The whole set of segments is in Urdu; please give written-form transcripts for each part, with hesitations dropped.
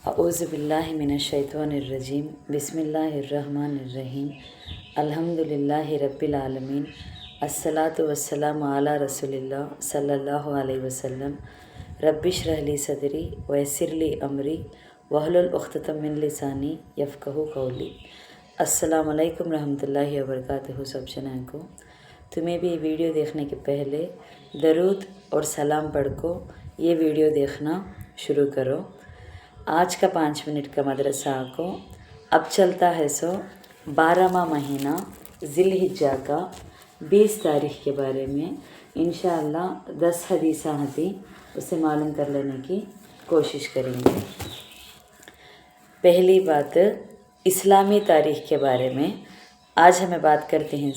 اعوذ باللہ من الشیطان الرجیم بسم اللہ الرحمن الرحیم الحمدللہ رب العالمین الصلاۃ والسلام علی رسول اللہ صلی اللہ علیہ وسلم رب اشرح لی صدری ویسر لی امری واحلل عقدۃ من لسانی یفقہوا قولی۔ السلام علیکم رحمۃ اللہ وبرکاتہ۔ سب جنوں کو تمہیں بھی یہ ویڈیو دیکھنے کے پہلے درود اور سلام پڑھ کو یہ ویڈیو دیکھنا شروع کرو۔ آج کا 5 منٹ کا مدرسہ کو اب چلتا ہے 12واں مہینہ ذی الحجہ کا 20 تاریخ کے بارے میں انشاءاللہ 10 حدیث ہیں اسے معلوم کر لینے کی کوشش کریں گے۔ پہلی بات اسلامی تاریخ کے بارے میں آج ہمیں بات کرتے ہیں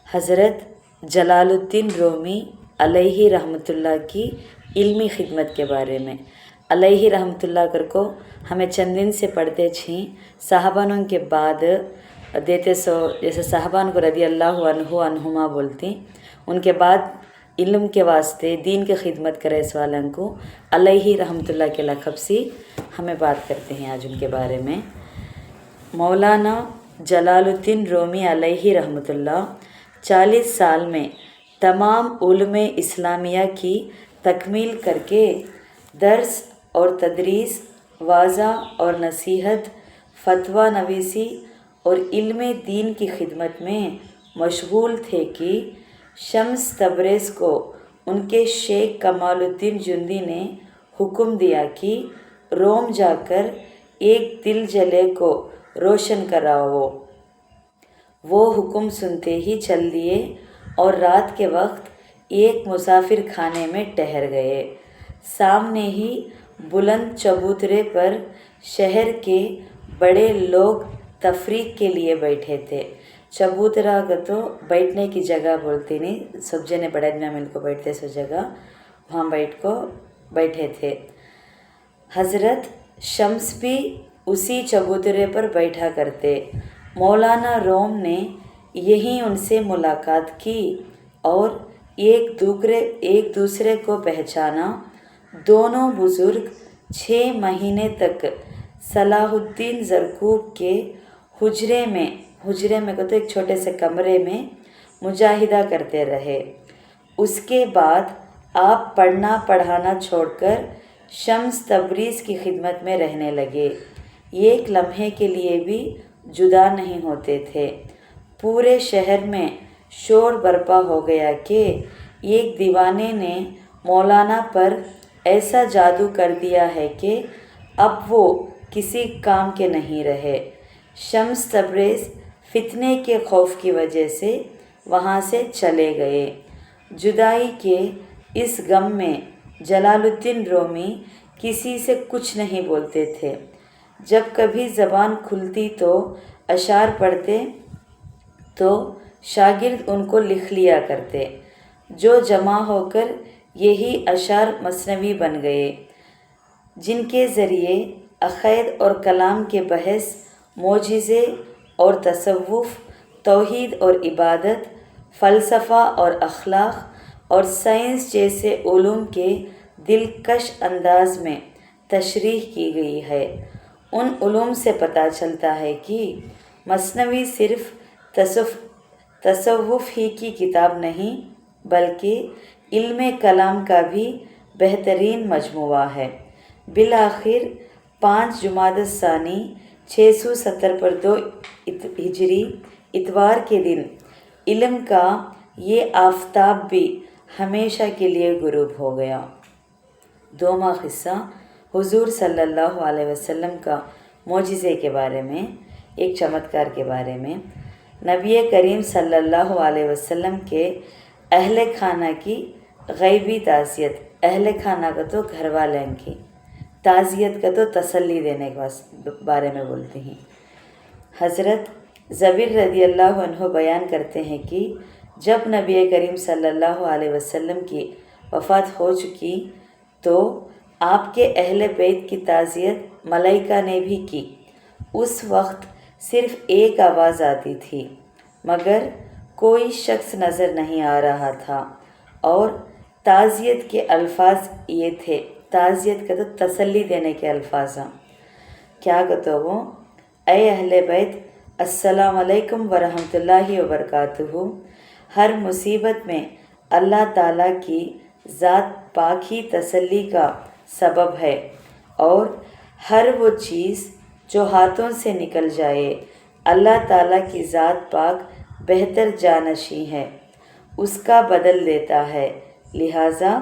حضرت جلال الدین رومی علیہ رحمۃ اللہ کی علمی خدمت کے بارے میں۔ علیہ رحمۃ اللہ کر کو ہمیں چند دن سے پڑھتے چھیں صحابانوں کے بعد دیتے جیسے صحابان کو رضی اللہ عنہما بولتی، ان کے بعد علم کے واسطے دین کی خدمت کرے اس والوں کو علیہ رحمۃ اللہ کے لقب سے ہمیں بات کرتے ہیں آج ان کے بارے میں۔ مولانا جلال الدین رومی علیہ رحمۃ اللہ 40 سال میں تمام علوم اسلامیہ کی تکمیل کر کے درس اور تدریس، واضح اور نصیحت، فتویٰ نویسی اور علم دین کی خدمت میں مشغول تھے کہ شمس تبریز کو ان کے شیخ کمال الدین جندی نے حکم دیا کہ روم جا کر ایک دل جلے کو روشن کراؤ۔ وہ حکم سنتے ہی چل دیے اور رات کے وقت ایک مسافر خانے میں ٹھہر گئے۔ سامنے ہی بلند چبوترے پر شہر کے بڑے لوگ تفریح کے لیے بیٹھے تھے۔ چبوترا کا تو بیٹھنے کی جگہ بولتے نہیں، سب جنے بڑے دن مل کو بیٹھتے سو جگہ وہاں بیٹھے تھے۔ حضرت شمس بھی اسی چبوترے پر بیٹھا کرتے۔ مولانا روم نے یہیں ان سے ملاقات کی اور ایک دوسرے کو پہچانا۔ دونوں بزرگ 6 مہینے تک صلاح الدین زرکوب کے حجرے میں کہتے ایک چھوٹے سے کمرے میں مجاہدہ کرتے رہے۔ اس کے بعد آپ پڑھنا پڑھانا چھوڑ کر شمس تبریز کی خدمت میں رہنے لگے۔ ایک لمحے کے لیے بھی جدا نہیں ہوتے تھے۔ پورے شہر میں شور برپا ہو گیا کہ ایک دیوانے نے مولانا پر ایسا جادو کر دیا ہے کہ اب وہ کسی کام کے نہیں رہے۔ شمس تبریز فتنے کے خوف کی وجہ سے وہاں سے چلے گئے۔ جدائی کے اس غم میں جلال الدین رومی کسی سے کچھ نہیں بولتے تھے۔ جب کبھی زبان کھلتی تو اشعار پڑھتے تو شاگرد ان کو لکھ لیا کرتے، جو جمع ہو کر یہی اشعار مثنوی بن گئے، جن کے ذریعے عقائد اور کلام کے بحث، معجزے اور تصوف، توحید اور عبادت، فلسفہ اور اخلاق اور سائنس جیسے علوم کے دلکش انداز میں تشریح کی گئی ہے۔ ان علوم سے پتہ چلتا ہے کہ مثنوی صرف تصوف ہی کی کتاب نہیں بلکہ علم کلام کا بھی بہترین مجموعہ ہے۔ بالآخر 5 جمادی الثانی 670 پر 2 ہجری اتوار کے دن علم کا یہ آفتاب بھی ہمیشہ کے لیے غروب ہو گیا۔ دوواں قصہ حضور صلی اللہ علیہ وسلم کا معجزے کے بارے میں، ایک چمتکار کے بارے میں۔ نبی کریم صلی اللہ علیہ وسلم کے اہل خانہ کی غیبی تعزیت، اہل خانہ کا تو گھر والوں کی تعزیت کا تو تسلی دینے کے بارے میں بولتے ہیں۔ حضرت جابر رضی اللہ عنہ بیان کرتے ہیں کہ جب نبی کریم صلی اللہ علیہ وسلم کی وفات ہو چکی تو آپ کے اہل بیت کی تعزیت ملائکہ نے بھی کی۔ اس وقت صرف ایک آواز آتی تھی مگر کوئی شخص نظر نہیں آ رہا تھا، اور تعزیت کے الفاظ یہ تھے، تعزیت کا تو تسلی دینے کے الفاظ ہیں، کیا کہتے وہ اے اہل بیت السلام علیکم ورحمۃ وبرکاتہ. ہر مصیبت میں اللہ تعالیٰ کی ذات پاک ہی تسلی کا سبب ہے، اور ہر وہ چیز جو ہاتھوں سے نکل جائے اللہ تعالیٰ کی ذات پاک بہتر جانشیں ہے، اس کا بدل دیتا ہے. لہٰذا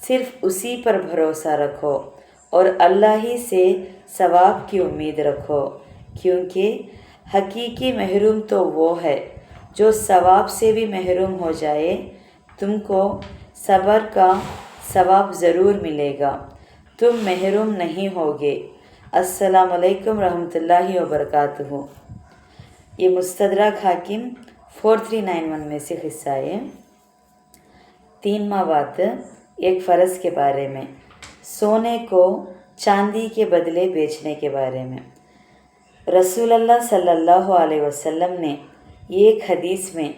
صرف اسی پر بھروسہ رکھو اور اللہ ہی سے ثواب کی امید رکھو، کیونکہ حقیقی محروم تو وہ ہے جو ثواب سے بھی محروم ہو جائے. تم کو صبر کا ثواب ضرور ملے گا، تم محروم نہیں ہوگے. السلام علیکم ورحمۃ اللہ وبرکاتہ. یہ مستدرک حاکم 4391 میں سے حصہ ہے. 3واں بات ایک فرض کے بارے میں، سونے کو چاندی کے بدلے بیچنے کے بارے میں. رسول اللہ صلی اللہ علیہ وسلم نے ایک حدیث میں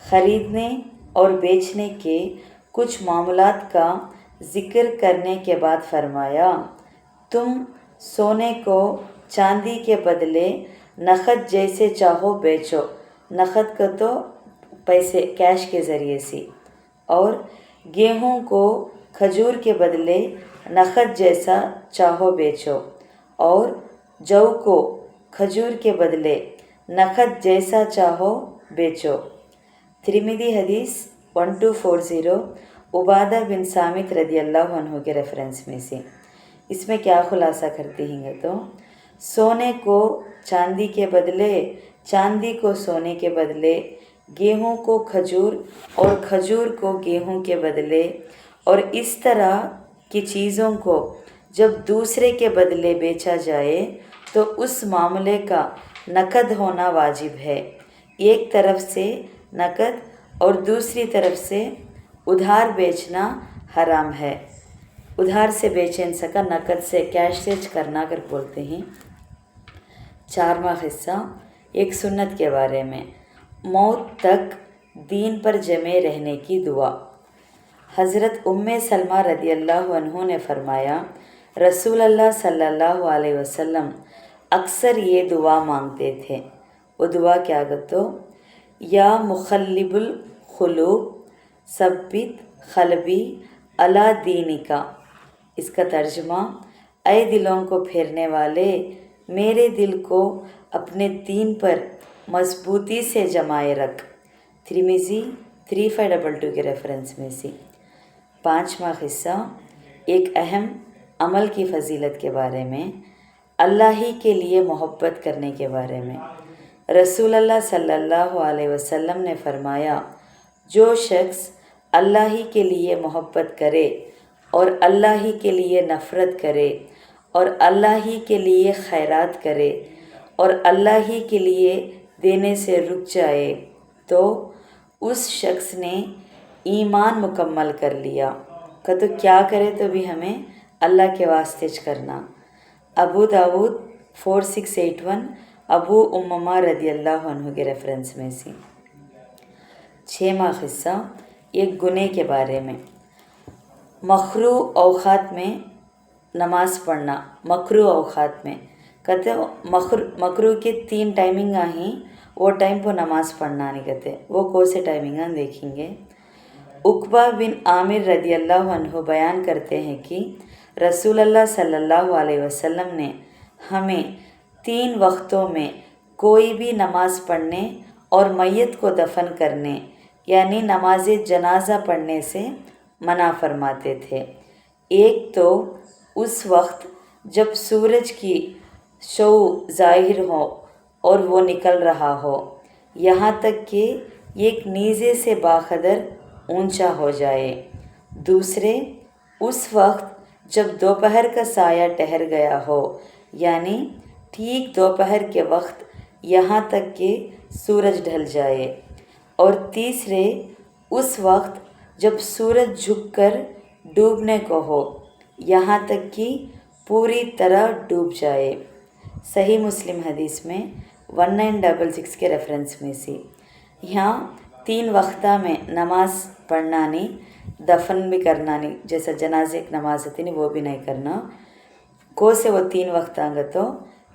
خریدنے اور بیچنے کے کچھ معاملات کا ذکر کرنے کے بعد فرمایا، تم سونے کو چاندی کے بدلے نقد جیسے چاہو بیچو، نقد کا تو پیسے کیش کے ذریعے سے، اور گیہوں کو کھجور کے بدلے نقد جیسا چاہو بیچو، اور جو کو کھجور کے بدلے نقد جیسا چاہو بیچو. ترمذی حدیث 1240 عبادہ بن صامت رضی اللہ عنہ کے ریفرنس میں سے. اس میں کیا خلاصہ کرتے ہیں تو سونے کو چاندی کے بدلے، چاندی کو سونے کے بدلے، گیہوں کو کھجور اور کھجور کو گیہوں کے بدلے، اور اس طرح کی چیزوں کو جب دوسرے کے بدلے بیچا جائے تو اس معاملے کا نقد ہونا واجب ہے. ایک طرف سے نقد اور دوسری طرف سے ادھار بیچنا حرام ہے. ادھار سے بیچیں سکا، نقد سے کیش سے کرنا اگر بولتے ہیں. 4واں حصہ ایک سنت کے بارے میں، موت تک دین پر جمے رہنے کی دعا. حضرت ام سلمہ رضی اللہ عنہ نے فرمایا، رسول اللہ صلی اللہ علیہ وسلم اکثر یہ دعا مانگتے تھے. وہ دعا کیا کہتے، یا مقلب القلوب ثبت قلبی علی دینک. اس کا ترجمہ، اے دلوں کو پھیرنے والے، میرے دل کو اپنے دین پر مضبوطی سے جمائے رکھ. ترمذی 3522 کے ریفرنس میں سے. 5واں حصہ ایک اہم عمل کی فضیلت کے بارے میں، اللہ ہی کے لیے محبت کرنے کے بارے میں. رسول اللہ صلی اللہ علیہ وسلم نے فرمایا، جو شخص اللہ ہی کے لیے محبت کرے اور اللہ ہی کے لیے نفرت کرے اور اللہ ہی کے لیے خیرات کرے اور اللہ ہی کے لیے دینے سے رک جائے تو اس شخص نے ایمان مکمل کر لیا. کہ تو کیا کرے تو بھی ہمیں اللہ کے واسطے کرنا. ابو داود 4681 ابو امامہ رضی اللہ عنہ کے ریفرنس میں سے. 6واں حصہ ایک گناہ کے بارے میں، مکروہ اوقات میں نماز پڑھنا. مکروہ اوقات میں کہتے مکروہ کے 3 ٹائمنگ ہیں، وہ ٹائم پہ نماز پڑھنا نہیں کہتے. وہ کون سے ٹائمنگ دیکھیں گے. عقبہ بن عامر رضی اللہ عنہ بیان کرتے ہیں کہ رسول اللہ صلی اللہ علیہ وسلم نے ہمیں 3 وقتوں میں کوئی بھی نماز پڑھنے اور میت کو دفن کرنے یعنی نماز جنازہ پڑھنے سے منع فرماتے تھے. ایک تو اس وقت جب سورج کی شو ظاہر ہو اور وہ نکل رہا ہو، یہاں تک کہ ایک نیزے سے باقدر اونچا ہو جائے. دوسرے اس وقت جب دوپہر کا سایہ ٹھہر گیا ہو، یعنی ٹھیک دوپہر کے وقت یہاں تک کہ سورج ڈھل جائے. اور تیسرے اس وقت جب سورج جھک کر ڈوبنے کو ہو، یہاں تک کہ پوری طرح ڈوب جائے. صحیح مسلم حدیث میں 1966 کے ریفرنس میں سے. یہاں 3 وقتہ میں نماز پڑھنا نہیں، دفن بھی کرنا نہیں، جیسا جنازے کی نماز ہوتی نہیں وہ بھی نہیں کرنا. کو سے وہ 3 وقت آگا تو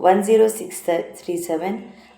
10637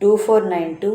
2492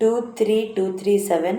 23237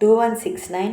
2169